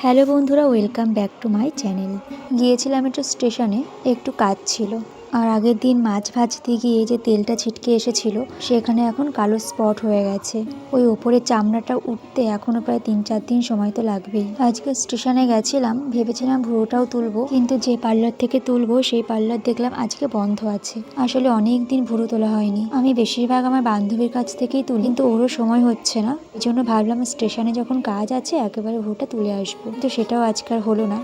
Hello বন্ধুরা, welcome back to my channel. গিয়েছিলাম একটু স্টেশনে, একটু কাজ ছিল। আর আগের দিন মাছ ভাজতে গিয়ে যে তেলটা ছিটকে এসেছিল সেখানে এখন কালো স্পট হয়ে গেছে। ওই ওপরে চামড়াটা উঠতে এখনো প্রায় 3-4 দিন সময় তো লাগবেই। আজকে স্টেশনে গেছিলাম, ভেবেছিলাম ভুরুটাও তুলবো, কিন্তু যে পার্লার থেকে তুলবো সেই পার্লার দেখলাম আজকে বন্ধ আছে। আসলে অনেক দিন ভুরু তোলা হয়নি। আমি বেশিরভাগ আমার বান্ধবীর কাছ থেকেই তুলি, কিন্তু ওরও সময় হচ্ছে না। এই জন্য ভাবলাম স্টেশনে যখন কাজ আছে একেবারে ভুরুটা তুলে আসবো, কিন্তু সেটাও আজকাল হলো না।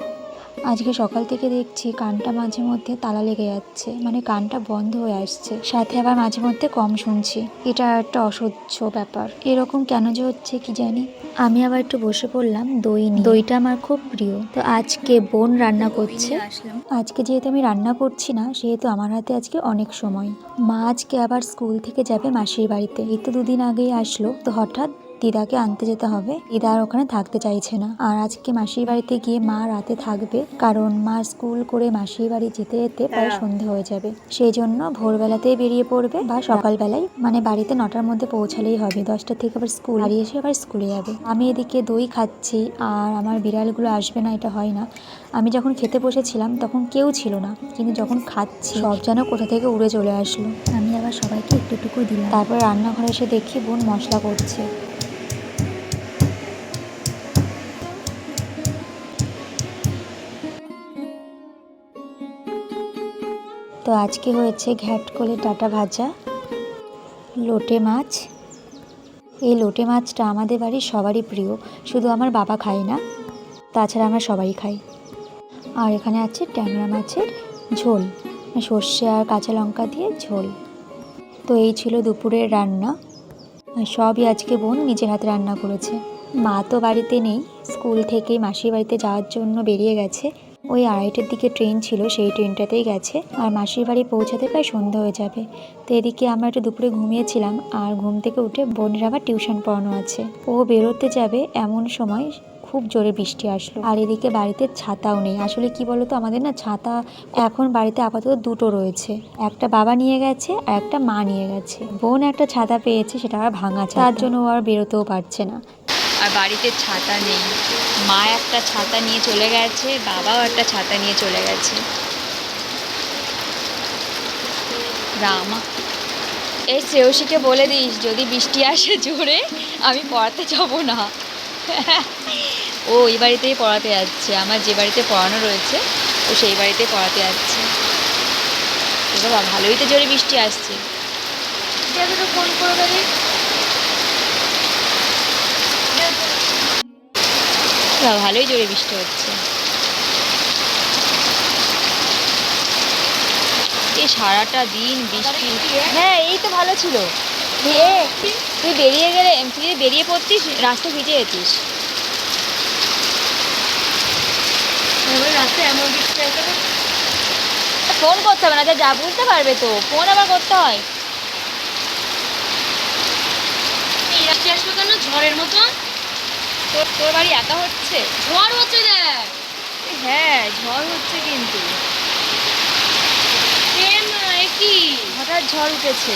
আজকে সকাল থেকে দেখছি কানটা মাঝে মধ্যে তালা লেগে যাচ্ছে, মানে কানটা বন্ধ হয়ে আসছে, সাথে আবার মাঝে মধ্যে কম শুনছি। এটা একটা অসহ্য ব্যাপার, এরকম কেন যে হচ্ছে কি জানি। আমি আবার একটু বসে পড়লাম দই নিয়ে। দইটা আমার খুব প্রিয়। তো আজকে বোন রান্না করছে। আজকে যেহেতু আমি রান্না করছি না, সেহেতু আমার হাতে আজকে অনেক সময়। মা আজকে আবার স্কুল থেকে যাবে মাসির বাড়িতে। এই তো 2 দিন আগেই আসলো, তো হঠাৎ দিদাকে আনতে যেতে হবে। দিদা আর ওখানে থাকতে চাইছে না। আর আজকে মাসির বাড়িতে গিয়ে মা রাতে থাকবে, কারণ মা স্কুল করে মাসির বাড়ি যেতে যেতে প্রায় সন্ধে হয়ে যাবে। সেই জন্য ভোরবেলাতেই বেরিয়ে পড়বে বা সকালবেলায়, মানে বাড়িতে 9টার মধ্যে পৌঁছালেই হবে। 10টা থেকে আবার স্কুল, বাড়ি এসে আবার স্কুলে যাবে। আমি এদিকে দই খাচ্ছি, আর আমার বিড়ালগুলো আসবে না এটা হয় না। আমি যখন খেতে বসেছিলাম তখন কেউ ছিল না, কিন্তু যখন খাচ্ছি সব যেন কোথা থেকে উড়ে চলে আসলো। আমি আবার সবাইকে একটু একটু দিলাম। তারপর রান্নাঘরে এসে দেখি বোন মশলা করছে। তো আজকে হয়েছে ঘ্যাটকলে ডাঁটা ভাজা, লোটে মাছ। এই লোটে মাছটা আমাদের বাড়ির সবারই প্রিয়, শুধু আমার বাবা খায় না, তাছাড়া আমরা সবাই খাই। আর এখানে আছে ট্যাংরা মাছের ঝোল, সর্ষে আর কাঁচা লঙ্কা দিয়ে ঝোল। তো এই ছিল দুপুরের রান্না। সবই আজকে বোন নিজের হাতে রান্না করেছে। মা তো বাড়িতে নেই, স্কুল থেকে মাসির বাড়িতে যাওয়ার জন্য বেরিয়ে গেছে। ওই 2:30টার দিকে ট্রেন ছিল, সেই ট্রেনটাতেই গেছে। আর মাসির বাড়ি পৌঁছাতে প্রায় সন্ধ্যা হয়ে যাবে। তো এদিকে আমরা একটু দুপুরে ঘুমিয়েছিলাম, আর ঘুম থেকে উঠে বোনের আবার টিউশন পড়ানো আছে। ও বেরোতে যাবে এমন সময় খুব জোরে বৃষ্টি আসলো। আর এদিকে বাড়িতে ছাতাও নেই। আসলে কি বলতো, আমাদের না ছাতা এখন বাড়িতে আপাতত 2টো রয়েছে, একটা বাবা নিয়ে গেছে আর একটা মা নিয়ে গেছে। বোন একটা ছাতা পেয়েছে, সেটা আবার ভাঙা, তার জন্য ও আর বেরোতেও পারছে না। আর বাড়িতে ছাতা নেই। মা একটা ছাতা নিয়ে চলে গেছে, বাবাও একটা ছাতা নিয়ে চলে গেছে। রামা, এই শ্রেয়সীকে বলে দিস যদি বৃষ্টি আসে জোরে আমি পড়াতে যাব না। ও ওই বাড়িতেই পড়াতে যাচ্ছে, আমার যে বাড়িতে পড়ানো রয়েছে ও সেই বাড়িতেই পড়াতে যাচ্ছে। বাবা ভালোই তো জোরে বৃষ্টি আসছে। ফোন করবে রে, ভালোই জোরে বৃষ্টি হচ্ছে। এই সারাটা দিন বৃষ্টি। হ্যাঁ এই তো ভালো ছিল। তুই বেরিয়ে গেলে, তুই যদি বেরিয়ে পড়তিস রাস্তা ভিজে যেতিস। ফোন করতে হবে না, যা বুঝতে পারবে তো, ফোন আবার করতে হয়। আসবে কেন ঝড়ের মতো? তোর বাড়ি একা হচ্ছে? ঝড় হচ্ছে দেখ। হ্যাঁ ঝড় হচ্ছে, কিন্তু কি হঠাৎ ঝড় উঠেছে।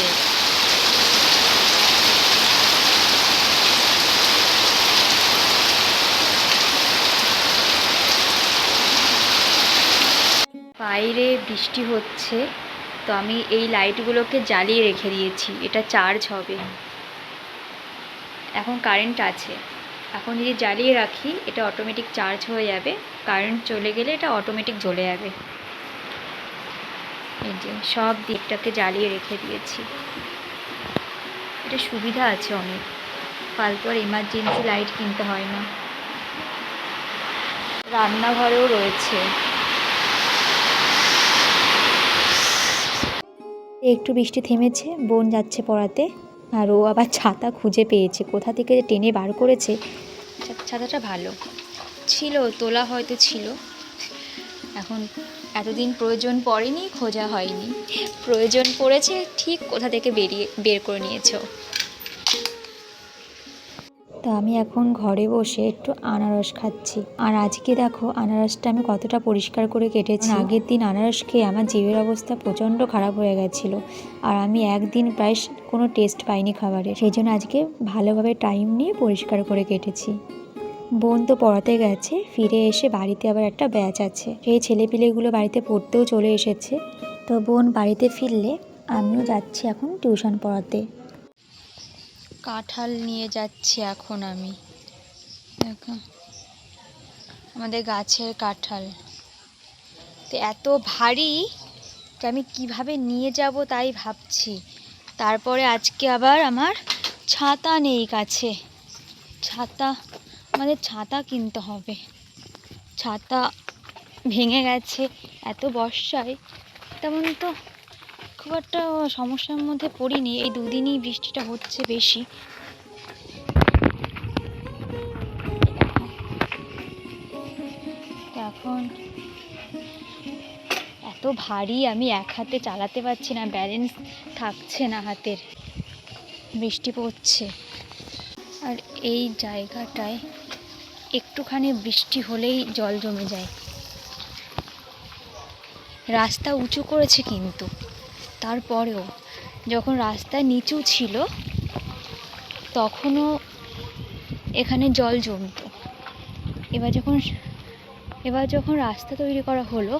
বাইরে বৃষ্টি হচ্ছে, তো আমি এই লাইটগুলোকে জ্বালিয়ে রেখে দিয়েছি, এটা চার্জ হবে। এখন কারেন্ট আছে, এখন যদি জ্বালিয়ে রাখি এটা অটোমেটিক চার্জ হয়ে যাবে, কারেন্ট চলে গেলে এটা অটোমেটিক জ্বলে যাবে। এই যে সব দিকটাকে জ্বালিয়ে রেখে দিয়েছি, এটা সুবিধা আছে অনেক, ফালতু আর এমার্জেন্সি লাইট কিনতে হয় না। রান্নাঘরেও রয়েছে। একটু বৃষ্টি থেমেছে, বোন যাচ্ছে পড়াতে, আর ও আবার ছাতা খুঁজে পেয়েছে, কোথা থেকে যে টেনে বার করেছে। ছাতাটা ভালো ছিল, তোলা হয়তো ছিল, এখন এতদিন প্রয়োজন পড়েনি, খোঁজা হয়নি, প্রয়োজন পড়েছে ঠিক কোথা থেকে বের করে নিয়েছো। তো আমি এখন ঘরে বসে একটু আনারস খাচ্ছি। আর আজকে দেখো আনারসটা আমি কতটা পরিষ্কার করে কেটেছি। আগের দিন আনারস খেয়ে আমার জিভের অবস্থা প্রচণ্ড খারাপ হয়ে গেছিলো, আর আমি একদিন প্রায় কোনো টেস্ট পাইনি খাবারে, সেই জন্য আজকে ভালোভাবে টাইম নিয়ে পরিষ্কার করে কেটেছি। বোন তো পড়াতে গেছে, ফিরে এসে বাড়িতে আবার একটা ব্যাচ আছে, সেই ছেলেপিলেগুলো বাড়িতে পড়তেও চলে এসেছে। তো বোন বাড়িতে ফিরলে আমিও যাচ্ছি এখন টিউশন পড়াতে। কাঁঠাল নিয়ে যাচ্ছি এখন আমি। দেখো আমাদের গাছের কাঁঠাল তো এত ভারী যে আমি কিভাবে নিয়ে যাব তাই ভাবছি। তারপরে আজকে আবার আমার ছাতা নেই কাছে, আমাদের ছাতা কিনতে হবে। ছাতা ভেঙে গেছে এত বর্ষায়, তেমন তো খুব একটা সমস্যার মধ্যে পড়িনি, এই দুদিনই বৃষ্টিটা হচ্ছে বেশি। এখন এত ভারী আমি এক হাতে চালাতে পারছি না, ব্যালেন্স থাকছে না হাতের, বৃষ্টি পড়ছে। আর এই জায়গাটায় একটুখানি বৃষ্টি হলেই জল জমে যায়। রাস্তা উঁচু করেছে কিন্তু তারপরেও যখন রাস্তা নিচু ছিল তখনও এখানে জল জমতো। এবার যখন রাস্তা তৈরি করা হলো,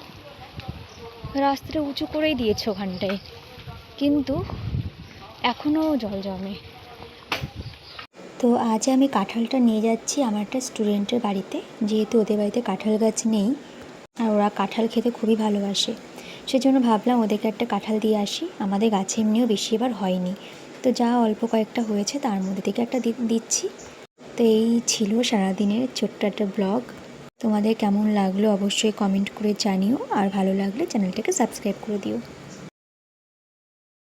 রাস্তাটা উঁচু করেই দিয়েছে ওখানটায়, কিন্তু এখনও জল জমে। তো আজ আমি কাঁঠালটা নিয়ে যাচ্ছি আমার একটা স্টুডেন্টের বাড়িতে, যেহেতু ওদের বাড়িতে কাঁঠাল গাছ নেই আর ওরা কাঁঠাল খেতে খুবই ভালোবাসে, সেজন্য ভাবলাম ওদেরকে একটা কাঁঠাল দিয়ে আসি। আমাদের গাছে এমনিও বেশি এবার হয়নি, তো যা অল্প কয়েকটা হয়েছে তার মধ্যে থেকে একটা দিচ্ছি। তো এই ছিল সারাদিনের ছোট্ট একটা ব্লগ। তোমাদের কেমন লাগলো অবশ্যই কমেন্ট করে জানিও, আর ভালো লাগলে চ্যানেলটাকে সাবস্ক্রাইব করে দিও।